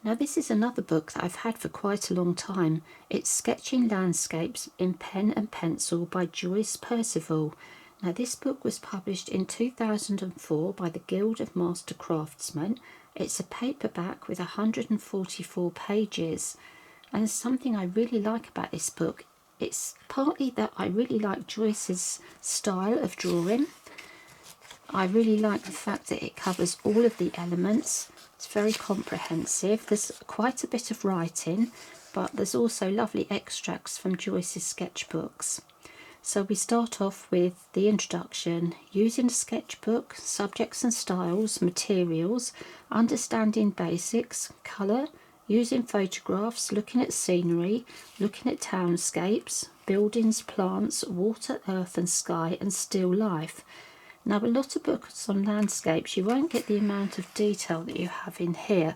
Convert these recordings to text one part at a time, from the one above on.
Now this is another book that I've had for quite a long time. It's Sketching Landscapes in Pen and Pencil by Joyce Percival. Now this book was published in 2004 by the Guild of Master Craftsmen. It's a paperback with 144 pages, and something I really like about this book, it's partly that I really like Joyce's style of drawing. I really like the fact that it covers all of the elements. It's very comprehensive. There's quite a bit of writing, but there's also lovely extracts from Joyce's sketchbooks. So we start off with the introduction, using a sketchbook, subjects and styles, materials, understanding basics, colour, using photographs, looking at scenery, looking at townscapes, buildings, plants, water, earth and sky, and still life. Now a lot of books on landscapes, you won't get the amount of detail that you have in here.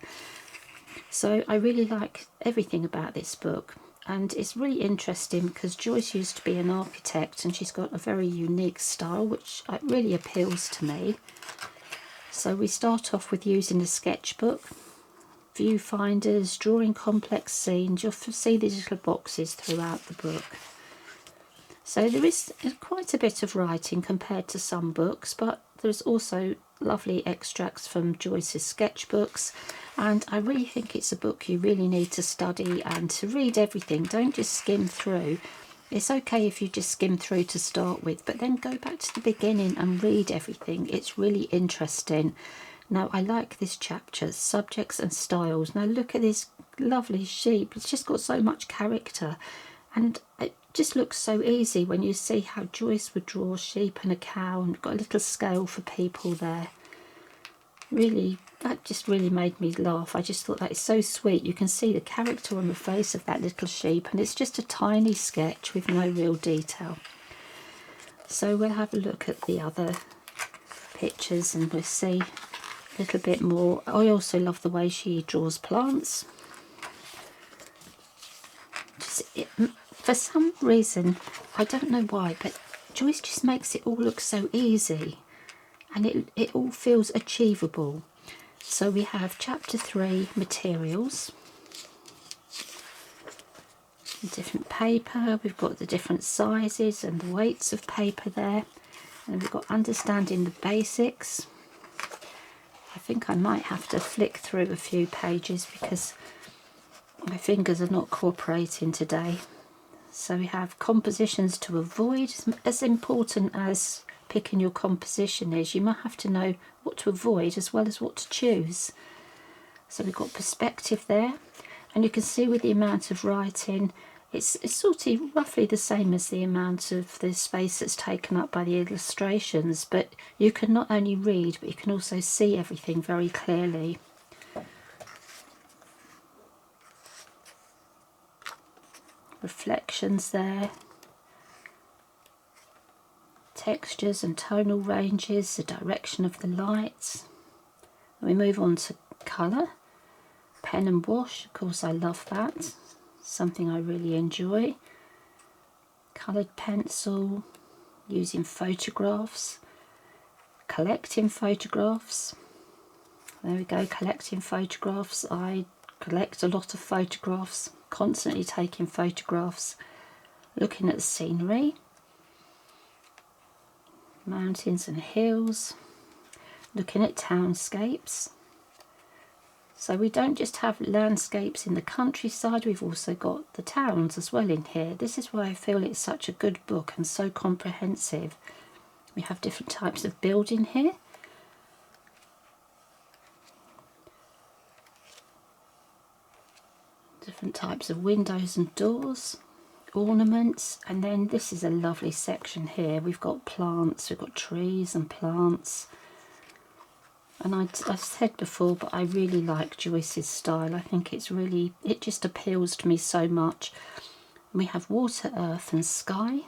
So I really like everything about this book, and it's really interesting because Joyce used to be an architect and she's got a very unique style which really appeals to me. So we start off with using a sketchbook, viewfinders, drawing complex scenes. You'll see these little boxes throughout the book. So there is quite a bit of writing compared to some books, but there's also lovely extracts from Joyce's sketchbooks, and I really think it's a book you really need to study and to read everything. Don't just skim through. It's okay if you just skim through to start with, but then go back to the beginning and read everything. It's really interesting. Now I like this chapter, subjects and styles. Now look at this lovely sheep. It's just got so much character, and it just looks so easy when you see how Joyce would draw a sheep and a cow, and got a little scale for people there. Really, that just really made me laugh. I just thought that is so sweet. You can see the character on the face of that little sheep, and it's just a tiny sketch with no real detail. So we'll have a look at the other pictures and we'll see a little bit more. I also love the way she draws plants. For some reason, I don't know why, but Joyce just makes it all look so easy, and it all feels achievable. So we have chapter 3, materials, different paper. We've got the different sizes and the weights of paper there, and we've got understanding the basics. I think I might have to flick through a few pages because my fingers are not cooperating today. So we have compositions to avoid. As important as picking your composition is, you might have to know what to avoid as well as what to choose. So we've got perspective there, and you can see with the amount of writing, it's sort of roughly the same as the amount of the space that's taken up by the illustrations, but you can not only read, but you can also see everything very clearly. Reflections there, textures and tonal ranges, the direction of the lights. And we move on to colour, pen and wash. Of course I love that, something I really enjoy. Coloured pencil, using photographs, collecting photographs. There we go, collecting photographs. I collect a lot of photographs, constantly taking photographs. Looking at the scenery, mountains and hills, looking at townscapes. So we don't just have landscapes in the countryside, we've also got the towns as well in here. This is why I feel it's such a good book and so comprehensive. We have different types of building here. Different types of windows and doors, ornaments, and then this is a lovely section here. We've got plants, we've got trees and plants. And I've said before, but I really like Joyce's style. I think it's really, it just appeals to me so much. We have water, earth and sky.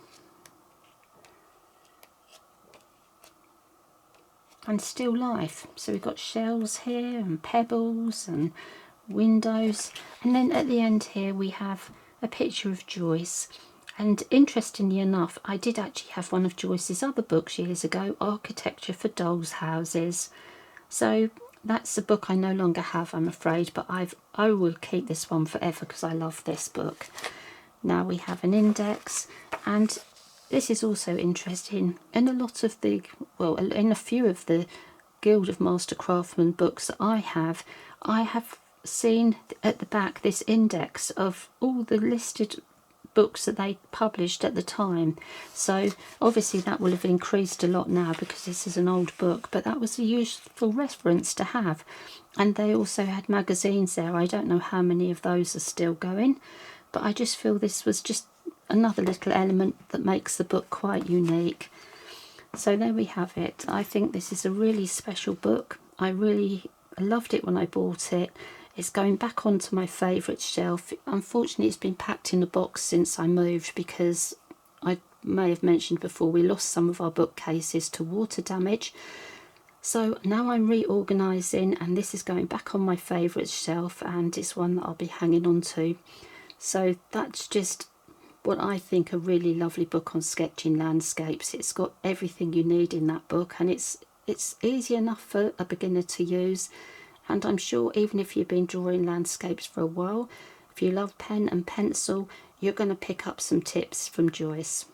And still life. So we've got shells here and pebbles and windows, and then at the end here we have a picture of Joyce. And interestingly enough, I did actually have one of Joyce's other books years ago, Architecture for Dolls' Houses. So that's a book I no longer have, I'm afraid, but I will keep this one forever because I love this book. Now we have an index, and this is also interesting. In a lot of the, well, in a few of the Guild of Master Craftsmen books that I have seen at the back this index of all the listed books that they published at the time. So obviously that will have increased a lot now because this is an old book, but that was a useful reference to have. And they also had magazines there. I don't know how many of those are still going, but I just feel this was just another little element that makes the book quite unique. So there we have it. I think this is a really special book. I really loved it when I bought it. It's going back onto my favourite shelf. Unfortunately, it's been packed in a box since I moved because I may have mentioned before we lost some of our bookcases to water damage. So now I'm reorganising, and this is going back on my favourite shelf, and it's one that I'll be hanging on to. So that's just what I think a really lovely book on sketching landscapes. It's got everything you need in that book, and it's easy enough for a beginner to use. And I'm sure even if you've been drawing landscapes for a while, if you love pen and pencil, you're going to pick up some tips from Joyce.